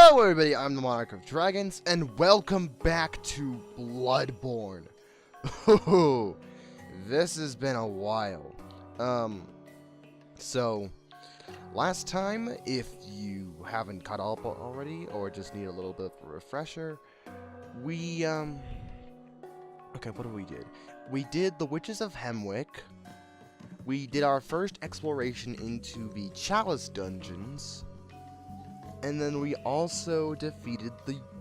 Hello everybody, I'm the Monarch of Dragons, and welcome back to BloodBorne. This has been a while. So, last time, if you haven't caught up already, or just need a little bit of a refresher, we, okay, what we did? We did the Witches of Hemwick. We did our first exploration into the Chalice dungeons. And then we also defeated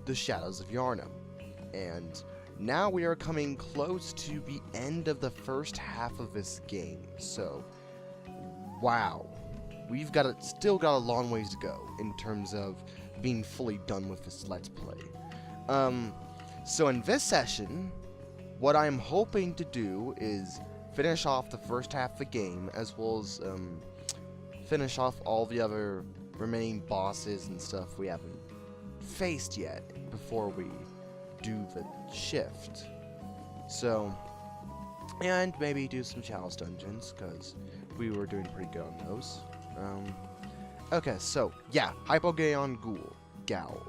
the Shadows of Yharnam. And now we are coming close to the end of the first half of this game. So, wow. We've still got a long ways to go in terms of being fully done with this Let's Play. So in this session, what I'm hoping to do is finish off the first half of the game, as well as finish off all the other remaining bosses and stuff we haven't faced yet before we do the shift. So, and maybe do some Chalice dungeons, because we were doing pretty good on those. Okay, so, yeah, Hypogeon Gal.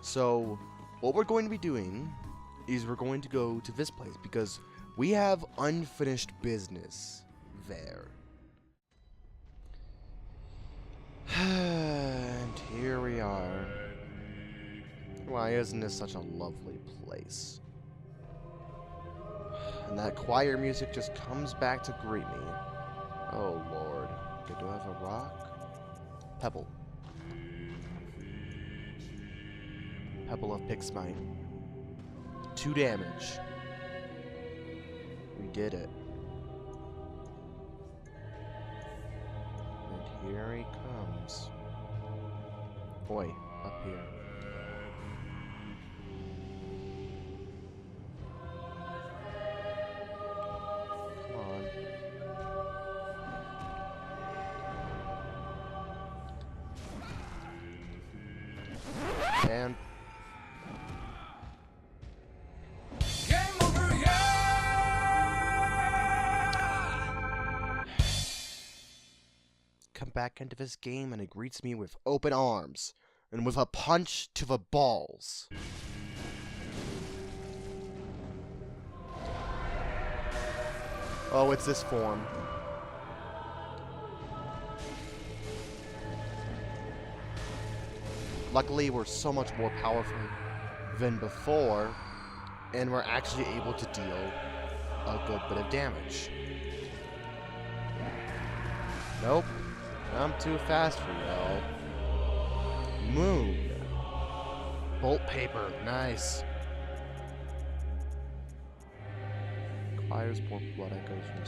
So, what we're going to be doing is we're going to go to this place, because we have unfinished business there. And here we are. Why isn't this such a lovely place? And that choir music just comes back to greet me. Oh lord. Okay, do I have a rock? Pebble. Pebble of Pixmite. 2 damage. We did it. And here he comes. Boy, up here. Come on. And back into this game, and it greets me with open arms and with a punch to the balls. Oh, it's this form. Luckily, we're so much more powerful than before, and we're actually able to deal a good bit of damage. Nope. I'm too fast for y'all. Moon. Bolt paper. Nice. Acquires more blood echoes from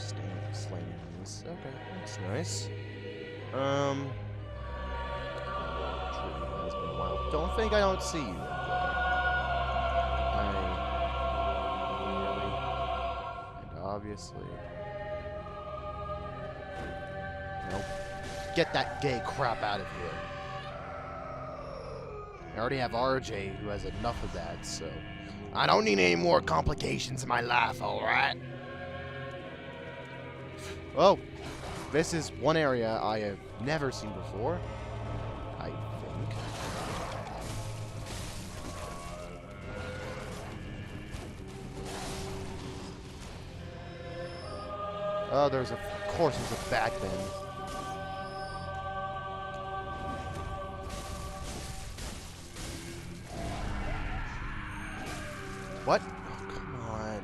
slain enemies. Okay, that's nice. It's been a while. Don't think I don't see you. Really? And obviously. Nope. Get that gay crap out of here. I already have RJ who has enough of that, so I don't need any more complications in my life, alright? Oh, this is one area I have never seen before, I think. Oh, of course there's a back then. What? Oh, come on.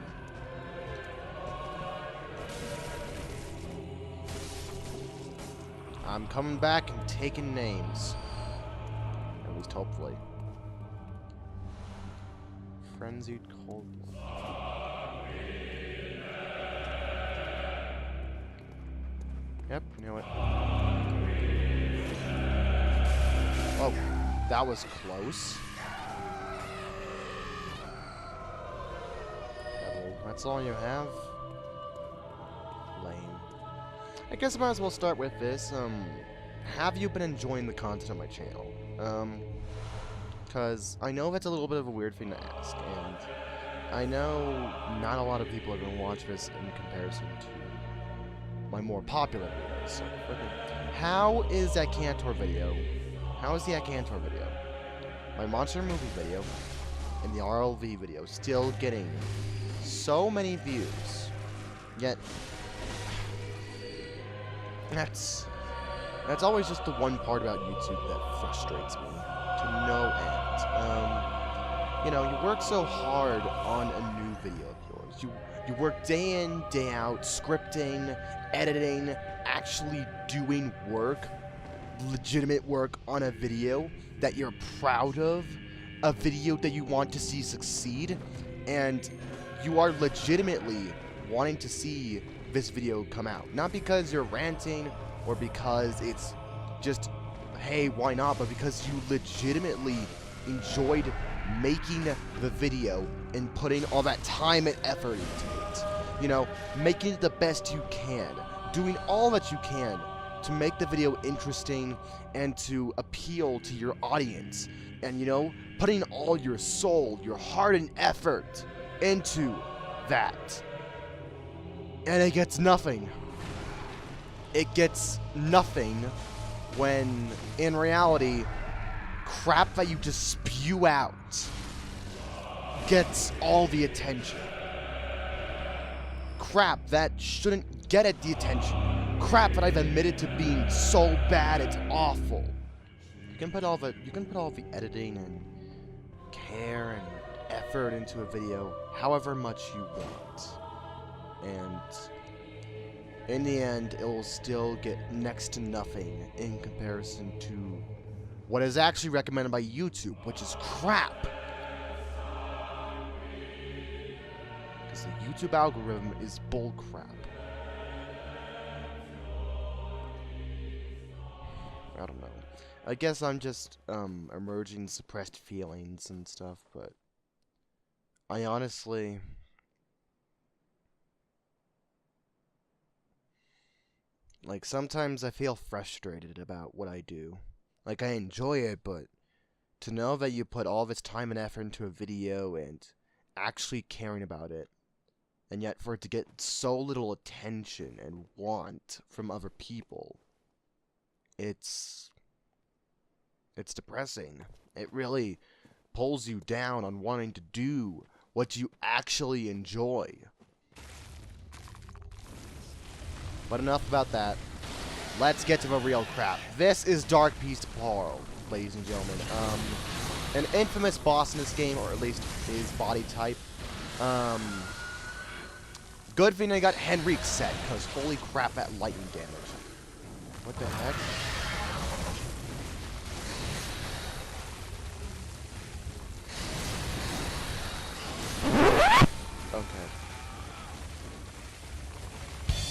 I'm coming back and taking names. At least hopefully. Frenzied cold. Yep, knew it. Oh, that was close. That's all you have? Lame. I guess I might as well start with this. Have you been enjoying the content on my channel? Because I know that's a little bit of a weird thing to ask, and I know not a lot of people are going to watch this in comparison to my more popular videos. So, how is that Akantor video? How is the Akantor video? my monster movie video and the RLV video still getting so many views, yet that's always just the one part about YouTube that frustrates me to no end. You know, you work so hard on a new video of yours. You work day in, day out, scripting, editing, actually doing work, legitimate work on a video that you're proud of, a video that you want to see succeed, and you are legitimately wanting to see this video come out. Not because you're ranting or because it's just, hey, why not, but because you legitimately enjoyed making the video and putting all that time and effort into it. You know, making it the best you can, doing all that you can to make the video interesting and to appeal to your audience. And, you know, putting all your soul, your heart and effort into that. And it gets nothing. It gets nothing when, in reality, crap that you just spew out gets all the attention. Crap that shouldn't get it the attention. Crap that I've admitted to being so bad it's awful. You can put all the editing and care and effort into a video however much you want. And in the end, it will still get next to nothing in comparison to what is actually recommended by YouTube, which is crap. Because the YouTube algorithm is bullcrap. I don't know. I guess I'm just emerging suppressed feelings and stuff, but I honestly, like, sometimes I feel frustrated about what I do. Like, I enjoy it, but to know that you put all this time and effort into a video and actually caring about it, and yet for it to get so little attention and want from other people, it's depressing. It really pulls you down on wanting to do what you actually enjoy. But enough about that. Let's get to the real crap. This is Darkbeast Paarl, ladies and gentlemen. An infamous boss in this game, or at least his body type. Good thing I got Henrik set, because holy crap, that lightning damage. What the heck? Okay.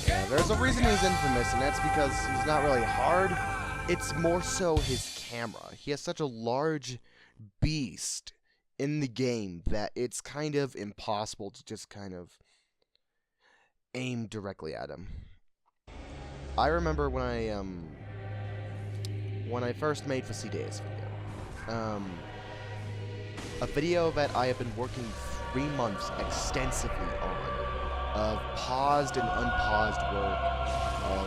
Yeah, there's a reason he's infamous, and that's because he's not really hard. It's more so his camera. He has such a large beast in the game that it's kind of impossible to just kind of aim directly at him. I remember when I first made the CD's video. A video that I have been working 3 months extensively on, of paused and unpaused work, of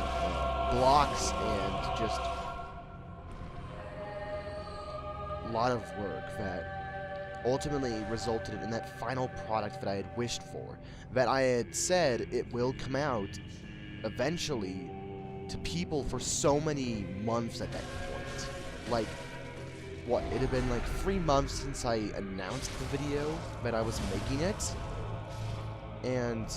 blocks, and just a lot of work that ultimately resulted in that final product that I had wished for, that I had said it will come out eventually to people for so many months at that point. Like, what, it had been like 3 months since I announced the video that I was making it, and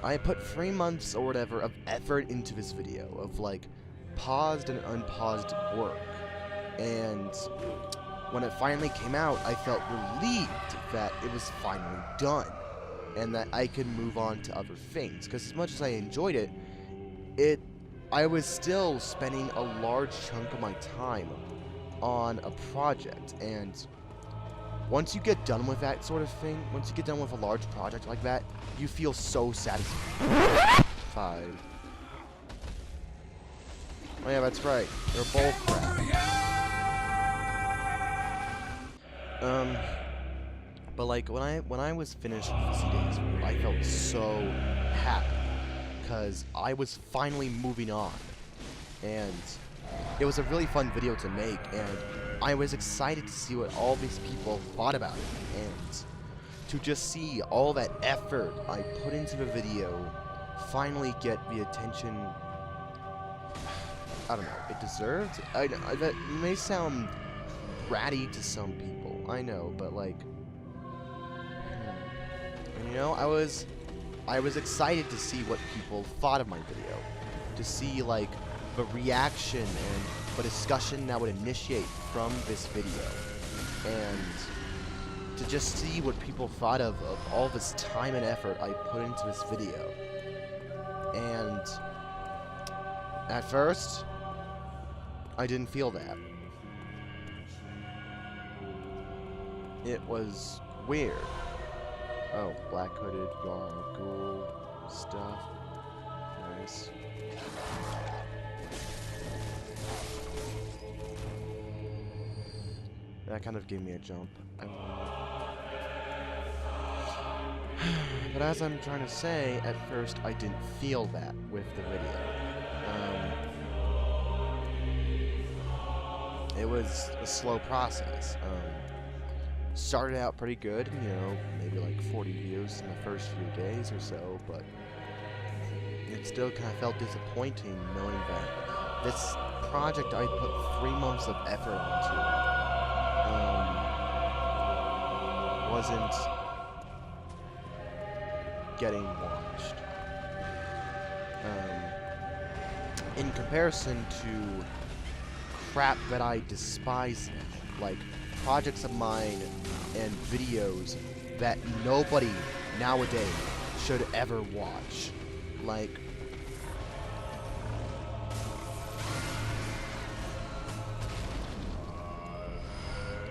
I put 3 months or whatever of effort into this video, of like paused and unpaused work, and when it finally came out, I felt relieved that it was finally done, and that I could move on to other things, because as much as I enjoyed it, I was still spending a large chunk of my time on a project, and once you get done with that sort of thing, once you get done with a large project like that, you feel so satisfied. Oh yeah, that's right. They're both crap. But like when I was finished with the CDs, I felt so happy because I was finally moving on, and it was a really fun video to make, and I was excited to see what all these people thought about it, and to just see all that effort I put into the video finally get the attention, I don't know, it deserved? That may sound ratty to some people, I know, but like, and you know, I was excited to see what people thought of my video, to see like the reaction and the discussion that would initiate from this video, and to just see what people thought of all this time and effort I put into this video. And at first, I didn't feel that. It was weird. Oh, black hooded, Yarl, ghoul, stuff. Nice. That kind of gave me a jump. But as I'm trying to say, at first I didn't feel that with the video. It was a slow process. Started out pretty good, you know, maybe like 40 views in the first few days or so, but it still kind of felt disappointing knowing that this project I put 3 months of effort into wasn't getting watched. In comparison to crap that I despise, like projects of mine and videos that nobody nowadays should ever watch. Like,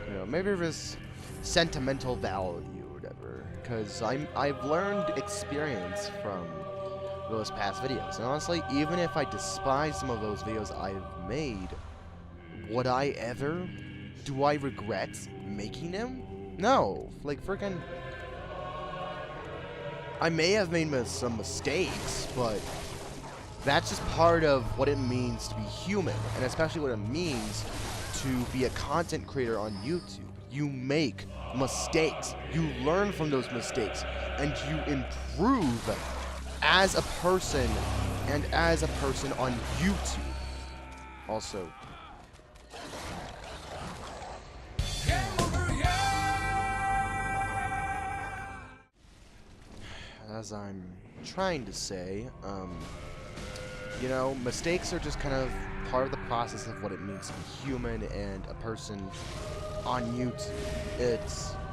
you know, maybe there's sentimental value or whatever, because I've learned experience from those past videos, and honestly, even if I despise some of those videos I've made, would I ever? Do I regret making them? No. Like, freaking, I may have made some mistakes, but that's just part of what it means to be human, and especially what it means to be a content creator on YouTube. You make mistakes, you learn from those mistakes, and you improve as a person and as a person on YouTube. Also, as I'm trying to say, you know, mistakes are just kind of part of the process of what it means to be human and a person on YouTube.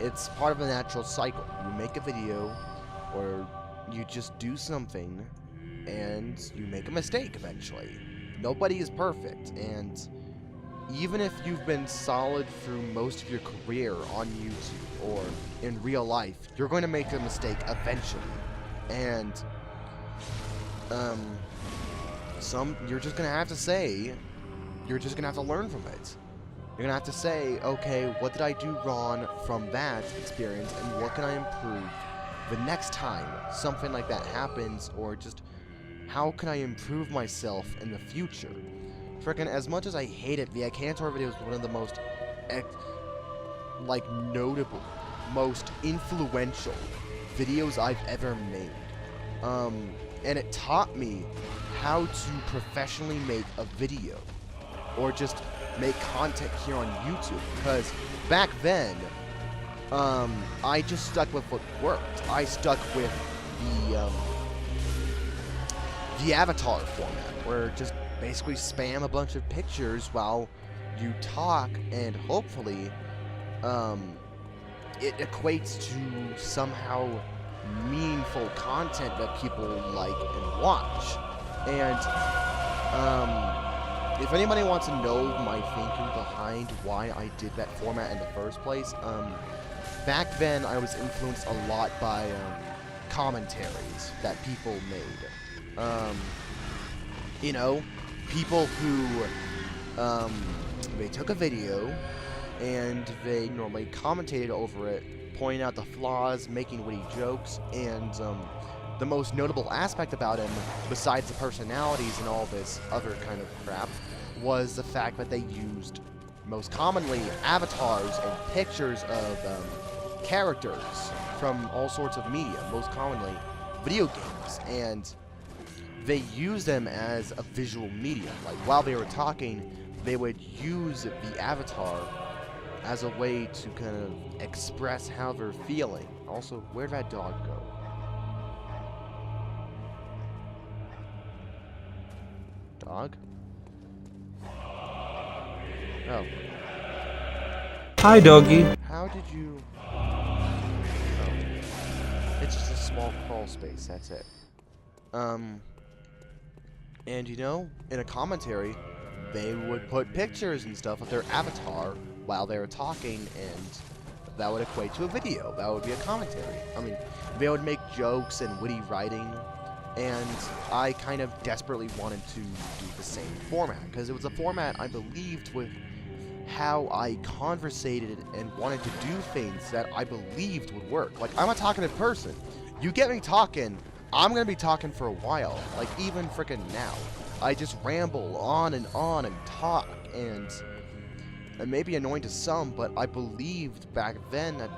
It's part of a natural cycle. You make a video, or you just do something, and you make a mistake eventually. Nobody is perfect, and even if you've been solid through most of your career on YouTube or in real life, you're going to make a mistake eventually. And you're just gonna have to say, you're just gonna have to learn from it. You're gonna have to say, okay, what did I do wrong from that experience, and what can I improve the next time something like that happens, or just how can I improve myself in the future? Frickin', as much as I hate it, the Akantor video is one of the most, notable, most influential videos I've ever made. And it taught me how to professionally make a video, or just make content here on YouTube, because back then, I just stuck with what worked. I stuck with the avatar format, where just basically spam a bunch of pictures while you talk, and hopefully, it equates to somehow meaningful content that people like and watch. And if anybody wants to know my thinking behind why I did that format in the first place, back then I was influenced a lot by commentaries that people made. You know, people who they took a video and they normally commentated over it, pointing out the flaws, making witty jokes, and the most notable aspect about him, besides the personalities and all this other kind of crap, was the fact that they used most commonly avatars and pictures of characters from all sorts of media, most commonly video games, and they use them as a visual medium. Like, while they were talking, they would use the avatar as a way to kind of express how they're feeling. Also, where'd that dog go? Dog? Oh. Hi, doggy. How did you... Oh. It's just a small crawl space, that's it. And you know, in a commentary, they would put pictures and stuff of their avatar while they were talking, and that would equate to a video. That would be a commentary. I mean, they would make jokes and witty writing, and I kind of desperately wanted to do the same format, because it was a format I believed with how I conversated and wanted to do things that I believed would work. Like, I'm a talkative person. You get me talking, I'm gonna be talking for a while. Like, even frickin' now. I just ramble on and talk, and it may be annoying to some, but I believed back then that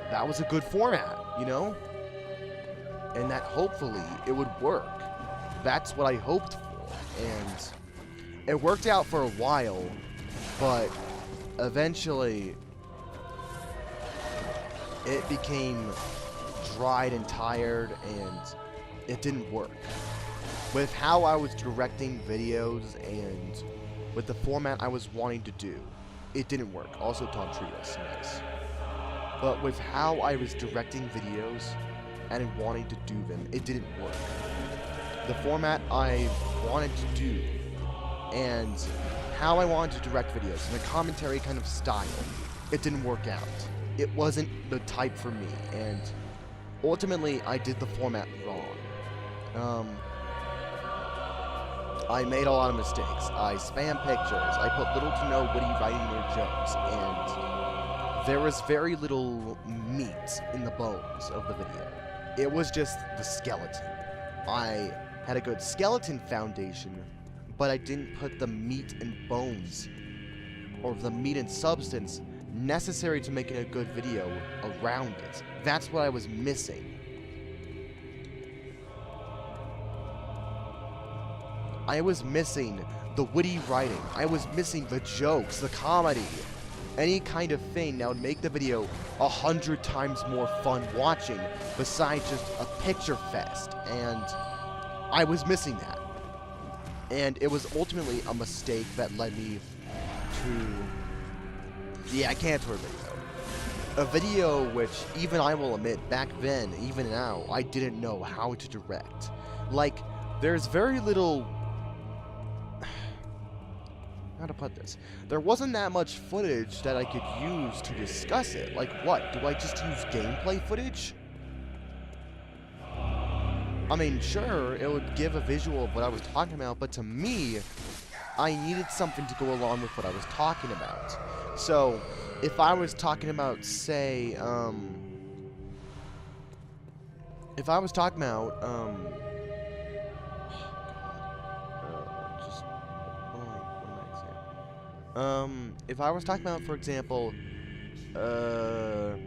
that was a good format, you know? And that hopefully it would work. That's what I hoped for, and it worked out for a while, but eventually it became dried and tired, and it didn't work. With how I was directing videos and with the format I was wanting to do, it didn't work. Also, Tom Trios, nice. But with how I was directing videos and wanting to do them, it didn't work. The format I wanted to do and how I wanted to direct videos and the commentary kind of style, it didn't work out. It wasn't the type for me, and ultimately I did the format wrong. I made a lot of mistakes. I spam pictures. I put little to no witty writing or jokes, and there was very little meat in the bones of the video. It was just the skeleton. I had a good skeleton foundation, but I didn't put the meat and bones, or the meat and substance necessary to making a good video around it. That's what I was missing. I was missing the witty writing. I was missing the jokes, the comedy, any kind of thing that would make the video 100 times more fun watching besides just a picture fest, and I was missing that. And it was ultimately a mistake that led me to the Akantor video. A video which, even I will admit, back then, even now, I didn't know how to direct. Like, there's very little... how to put this? There wasn't that much footage that I could use to discuss it. Like, what? Do I just use gameplay footage? I mean, sure, it would give a visual of what I was talking about, but to me, I needed something to go along with what I was talking about. So, if I was talking about, say, if I was talking about, if I was talking about, for example, the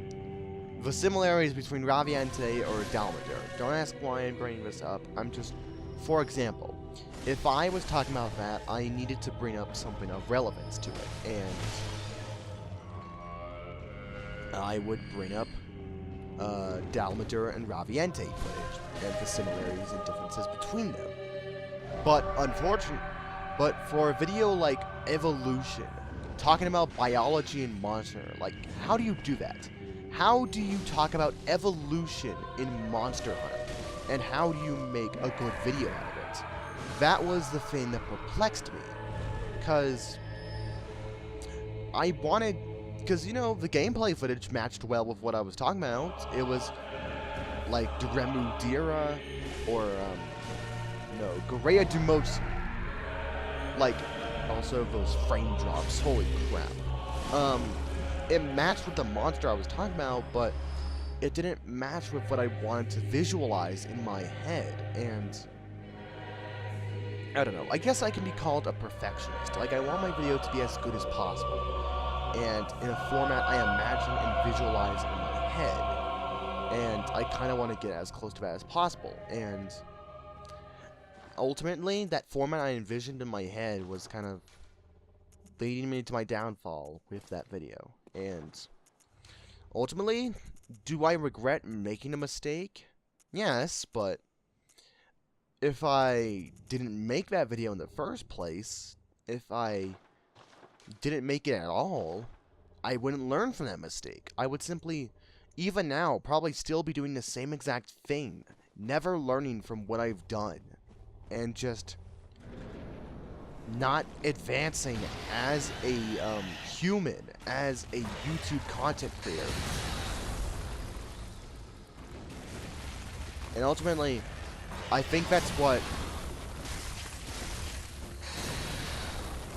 similarities between Raviente or Dalmadur. Don't ask why I'm bringing this up. I'm just, for example, if I was talking about that, I needed to bring up something of relevance to it, and I would bring up Dalmadur and Raviente footage and the similarities and differences between them. But unfortunately, for a video like Evolution, talking about biology and monster, like, how do you do that? How do you talk about evolution in Monster Hunter? And how do you make a good video out of it? That was the thing that perplexed me. Because I wanted... because, you know, the gameplay footage matched well with what I was talking about. It was like Duremu Dira or, no, Gorea Dumosu. Like, also those frame drops, holy crap. It matched with the monster I was talking about, but it didn't match with what I wanted to visualize in my head, and I don't know. I guess I can be called a perfectionist. Like, I want my video to be as good as possible. And in a format I imagine and visualize in my head. And I kind of want to get as close to that as possible. And ultimately, that format I envisioned in my head was kind of leading me to my downfall with that video. And ultimately, do I regret making a mistake? Yes, but if I didn't make that video in the first place, if I didn't make it at all, I wouldn't learn from that mistake. I would simply, even now, probably still be doing the same exact thing, never learning from what I've done, and just not advancing as a human, as a YouTube content creator. And ultimately, I think that's what...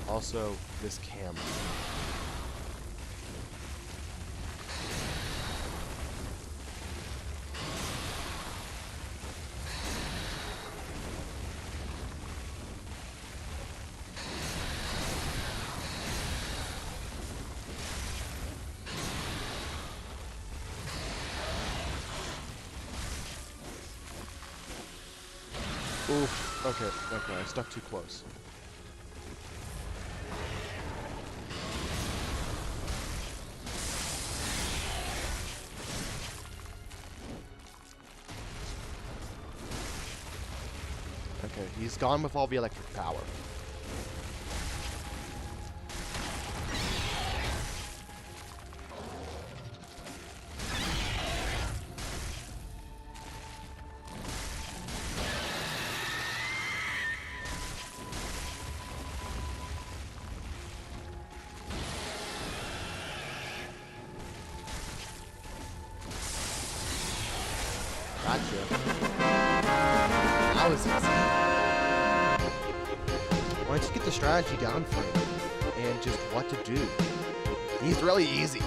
Also, this camera. Oof. Okay, I stuck too close. Okay, he's gone with all the electric power. Gotcha. That was easy. Why don't you get the strategy down for him and just what to do? He's really easy.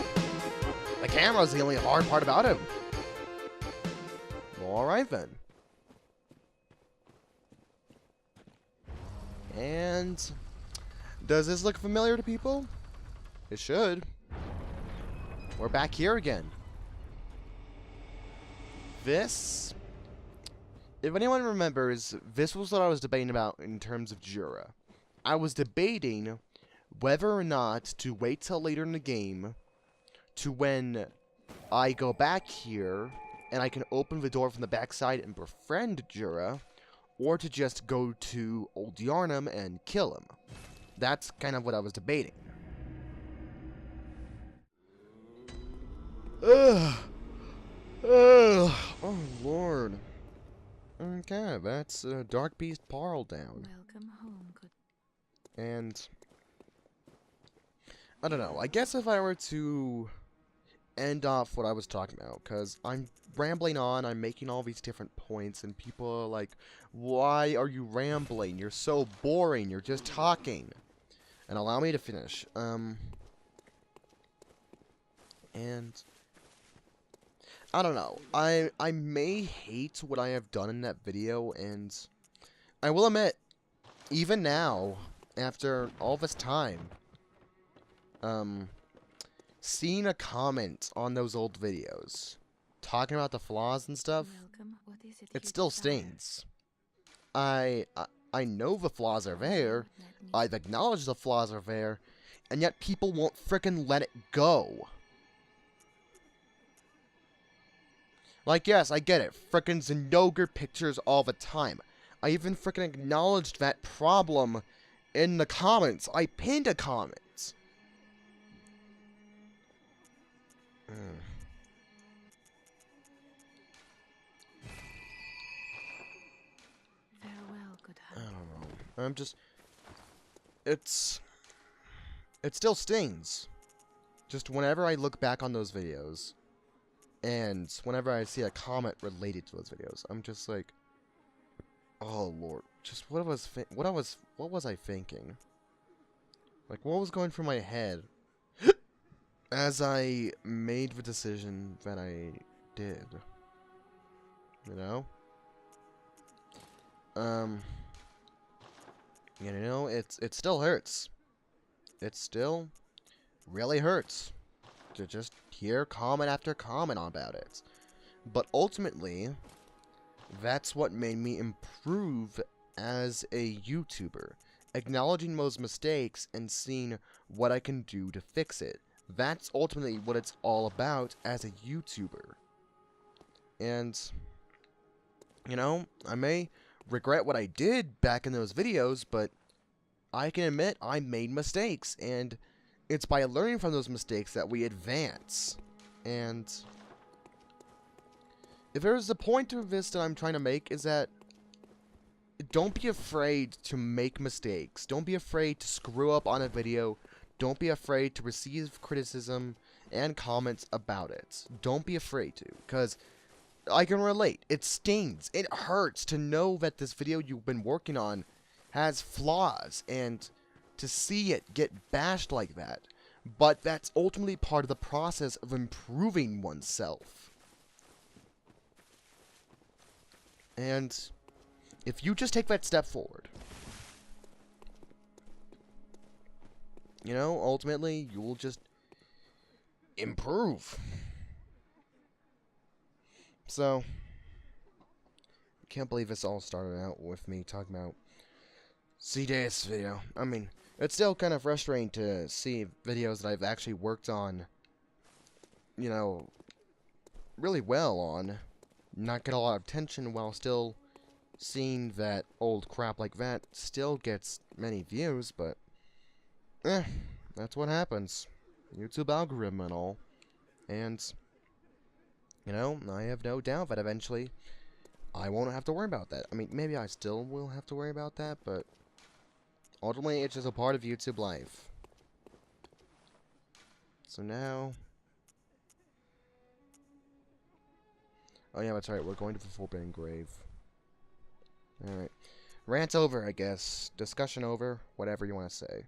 The camera's the only hard part about him. Well, alright then. And does this look familiar to people? It should. We're back here again. This, if anyone remembers, this was what I was debating about in terms of Jura. I was debating whether or not to wait till later in the game to when I go back here and I can open the door from the backside and befriend Jura, or to just go to Old Yarnum and kill him. That's kind of what I was debating. Ugh. Oh, Lord. Okay, that's Darkbeast Paarl down. Welcome home, good. And I don't know. I guess if I were to end off what I was talking about, because I'm rambling on, I'm making all these different points, and people are like, why are you rambling? You're so boring. You're just talking. And allow me to finish. And I don't know. I may hate what I have done in that video, and I will admit, even now, after all this time, seeing a comment on those old videos, talking about the flaws and stuff, Welcome. What is it still stings. I know the flaws are there, I've acknowledged the flaws are there, and yet people won't frickin' let it go. Like, yes, I get it. Frickin' Zinogre pictures all the time. I even frickin' acknowledged that problem in the comments. I pinned a comment. Farewell, good I hunter. don't know. I'm just... It still stings. Just whenever I look back on those videos, and whenever I see a comment related to those videos, I'm just like, oh Lord, just what was I thinking? Like, what was going through my head as I made the decision that I did? You know? You know, it still hurts. It still really hurts to just hear comment after comment about it. But ultimately, that's what made me improve as a YouTuber. Acknowledging those mistakes and seeing what I can do to fix it. That's ultimately what it's all about as a YouTuber. And, you know, I may regret what I did back in those videos, but I can admit I made mistakes, and it's by learning from those mistakes that we advance. And if there's a point of this that I'm trying to make, is that don't be afraid to make mistakes. Don't be afraid to screw up on a video. Don't be afraid to receive criticism and comments about it. Don't be afraid to, because I can relate. It stings. It hurts to know that this video you've been working on has flaws, and to see it get bashed like that. But that's ultimately part of the process of improving oneself. And if you just take that step forward, you know, ultimately, you will just improve. So, I can't believe this all started out with me talking about C-Days video. I mean, it's still kind of frustrating to see videos that I've actually worked on, you know, really well on, not get a lot of attention while still seeing that old crap like that still gets many views, but that's what happens. YouTube algorithm and all. And, you know, I have no doubt that eventually I won't have to worry about that. I mean, maybe I still will have to worry about that, but ultimately it's just a part of YouTube life. So now... Oh yeah, that's right, we're going to the Forbidden Grave. Alright. Rant over, I guess. Discussion over. Whatever you want to say.